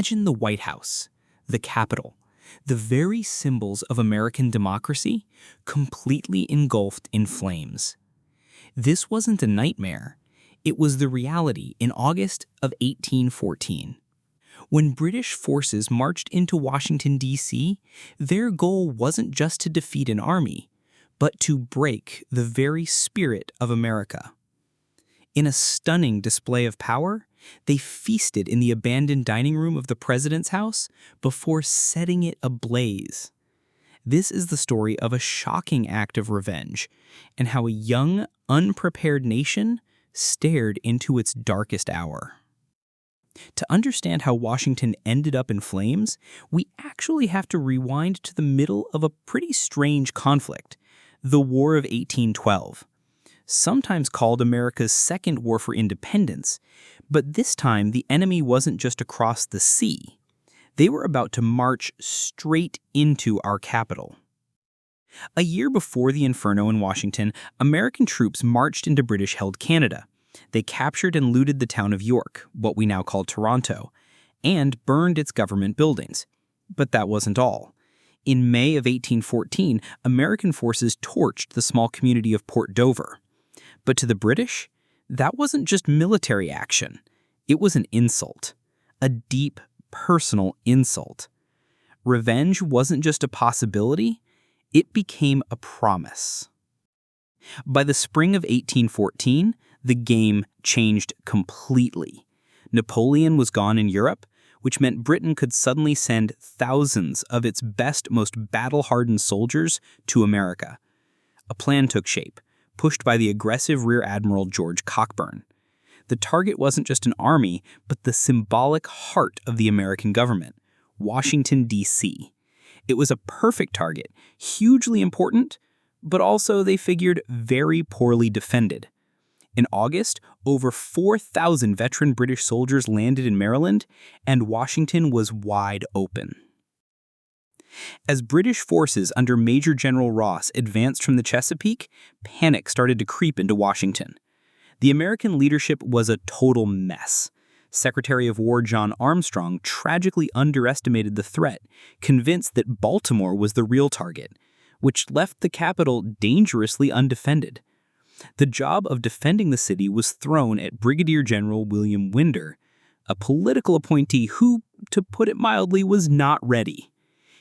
Imagine the White House, the Capitol, the very symbols of American democracy, completely engulfed in flames. This wasn't a nightmare. It was the reality in August of 1814. When British forces marched into Washington, D.C., their goal wasn't just to defeat an army, but to break the very spirit of America. In a stunning display of power, they feasted in the abandoned dining room of the president's house before setting it ablaze. This is the story of a shocking act of revenge and how a young, unprepared nation stared into its darkest hour. To understand how Washington ended up in flames, we actually have to rewind to the middle of a pretty strange conflict, the War of 1812. Sometimes called America's Second War for Independence, but this time the enemy wasn't just across the sea. They were about to march straight into our capital. A year before the Inferno in Washington, American troops marched into British-held Canada. They captured and looted the town of York, what we now call Toronto, and burned its government buildings. But that wasn't all. In May of 1814, American forces torched the small community of Port Dover. But to the British, that wasn't just military action. It was an insult, a deep, personal insult. Revenge wasn't just a possibility, it became a promise. By the spring of 1814, the game changed completely. Napoleon was gone in Europe, which meant Britain could suddenly send thousands of its best, most battle-hardened soldiers to America. A plan took shape, pushed by the aggressive Rear Admiral George Cockburn. The target wasn't just an army, but the symbolic heart of the American government, Washington, D.C. It was a perfect target, hugely important, but also, they figured, very poorly defended. In August, over 4,000 veteran British soldiers landed in Maryland, and Washington was wide open. As British forces under Major General Ross advanced from the Chesapeake, panic started to creep into Washington. The American leadership was a total mess. Secretary of War John Armstrong tragically underestimated the threat, convinced that Baltimore was the real target, which left the capital dangerously undefended. The job of defending the city was thrown at Brigadier General William Winder, a political appointee who, to put it mildly, was not ready.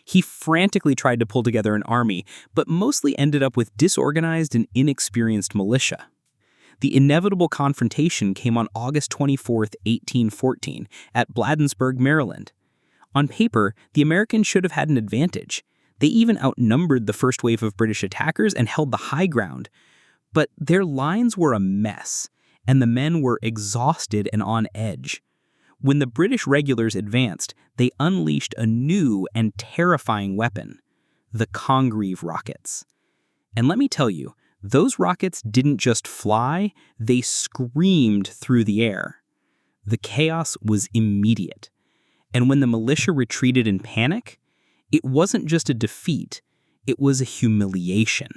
He frantically tried to pull together an army, but mostly ended up with disorganized inexperienced militia. The inevitable confrontation came on August 24, 1814, at Bladensburg, Maryland. On paper, the Americans should have had an advantage. They even outnumbered the first wave of British attackers and held the high ground. But their lines were a mess, and the men were exhausted and on edge. When the British regulars advanced, they unleashed a new and terrifying weapon, the Congreve rockets. And let me tell you, those rockets didn't just fly, they screamed through the air. The chaos was immediate. And when the militia retreated in panic, it wasn't just a defeat, it was a humiliation.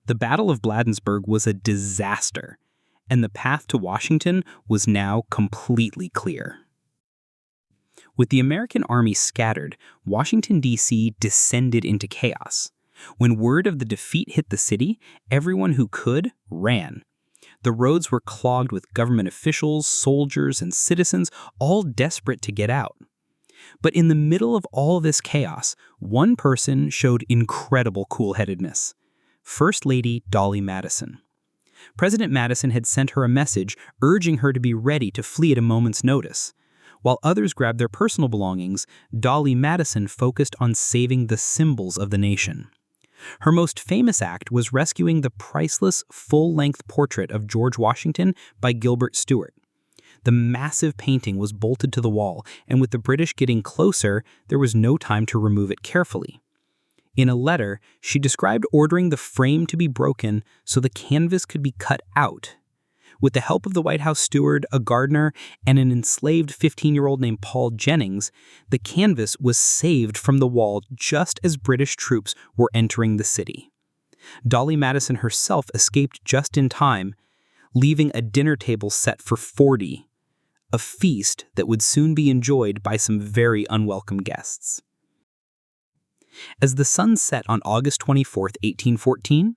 The Battle of Bladensburg was a disaster, and the path to Washington was now completely clear. With the American army scattered, Washington, D.C. descended into chaos. When word of the defeat hit the city, everyone who could ran. The roads were clogged with government officials, soldiers, and citizens, all desperate to get out. But in the middle of all this chaos, one person showed incredible cool-headedness. First Lady Dolly Madison. President Madison had sent her a message urging her to be ready to flee at a moment's notice. While others grabbed their personal belongings, Dolly Madison focused on saving the symbols of the nation. Her most famous act was rescuing the priceless full-length portrait of George Washington by Gilbert Stuart. The massive painting was bolted to the wall, and with the British getting closer, there was no time to remove it carefully. In a letter, she described ordering the frame to be broken so the canvas could be cut out. With the help of the White House steward, a gardener, and an enslaved 15-year-old named Paul Jennings, the canvas was saved from the wall just as British troops were entering the city. Dolly Madison herself escaped just in time, leaving a dinner table set for 40. a feast that would soon be enjoyed by some very unwelcome guests. As the sun set on August 24, 1814,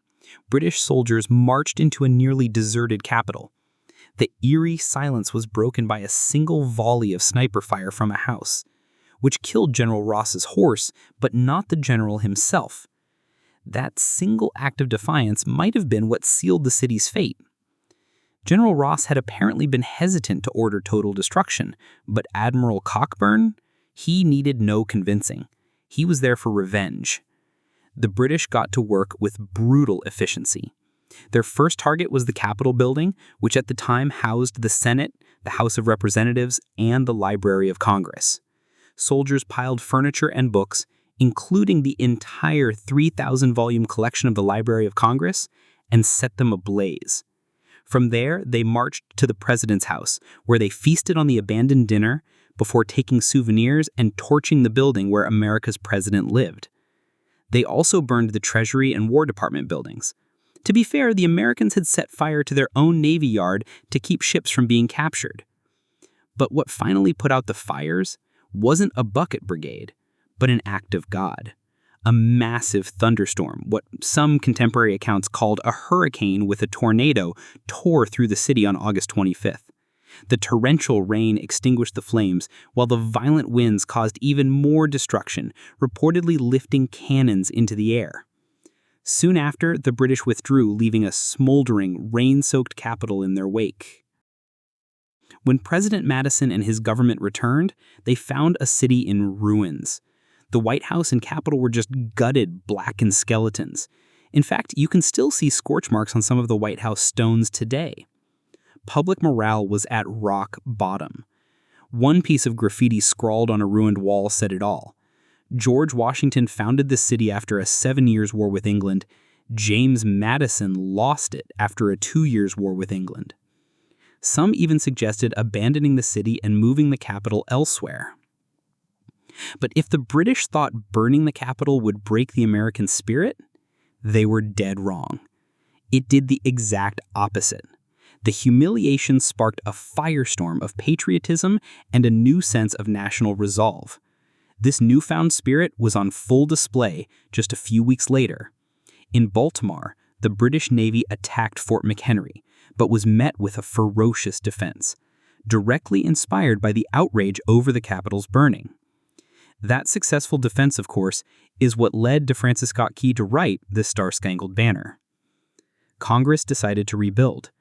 British soldiers marched into a nearly deserted capital. The eerie silence was broken by a single volley of sniper fire from a house, which killed General Ross's horse, but not the general himself. That single act of defiance might have been what sealed the city's fate. General Ross had apparently been hesitant to order total destruction, but Admiral Cockburn, he needed no convincing. He was there for revenge. The British got to work with brutal efficiency. Their first target was the Capitol building, which at the time housed the Senate, the House of Representatives, and the Library of Congress. Soldiers piled furniture and books, including the entire 3,000-volume collection of the Library of Congress, and set them ablaze. From there, they marched to the President's house, where they feasted on the abandoned dinner before taking souvenirs and torching the building where America's president lived. They also burned the Treasury and War Department buildings. To be fair, the Americans had set fire to their own Navy yard to keep ships from being captured. But what finally put out the fires wasn't a bucket brigade, but an act of God. A massive thunderstorm, what some contemporary accounts called a hurricane with a tornado, tore through the city on August 25th. The torrential rain extinguished the flames, while the violent winds caused even more destruction, reportedly lifting cannons into the air. Soon after, the British withdrew, leaving a smoldering, rain-soaked capital in their wake. When President Madison and his government returned, they found a city in ruins. The White House and Capitol were just gutted, blackened skeletons. In fact, you can still see scorch marks on some of the White House stones today. Public morale was at rock bottom. One piece of graffiti scrawled on a ruined wall said it all. George Washington founded the city after a 7 years war with England. James Madison lost it after a 2 years war with England. Some even suggested abandoning the city and moving the capital elsewhere. But if the British thought burning the capital would break the American spirit, they were dead wrong. It did the exact opposite. The humiliation sparked a firestorm of patriotism and a new sense of national resolve. This newfound spirit was on full display just a few weeks later. In Baltimore, the British Navy attacked Fort McHenry, but was met with a ferocious defense, directly inspired by the outrage over the Capitol's burning. That successful defense, of course, is what led to Francis Scott Key to write the Star-Spangled Banner. Congress decided to rebuild.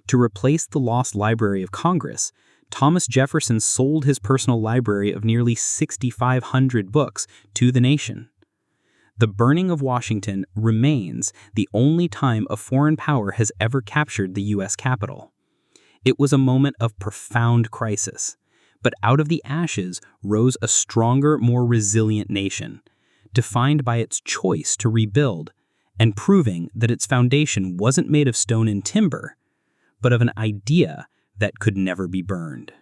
To replace the lost Library of Congress, Thomas Jefferson sold his personal library of nearly 6,500 books to the nation. The burning of Washington remains the only time a foreign power has ever captured the U.S. Capitol. It was a moment of profound crisis, but out of the ashes rose a stronger, more resilient nation, defined by its choice to rebuild and proving that its foundation wasn't made of stone and timber, but of an idea that could never be burned.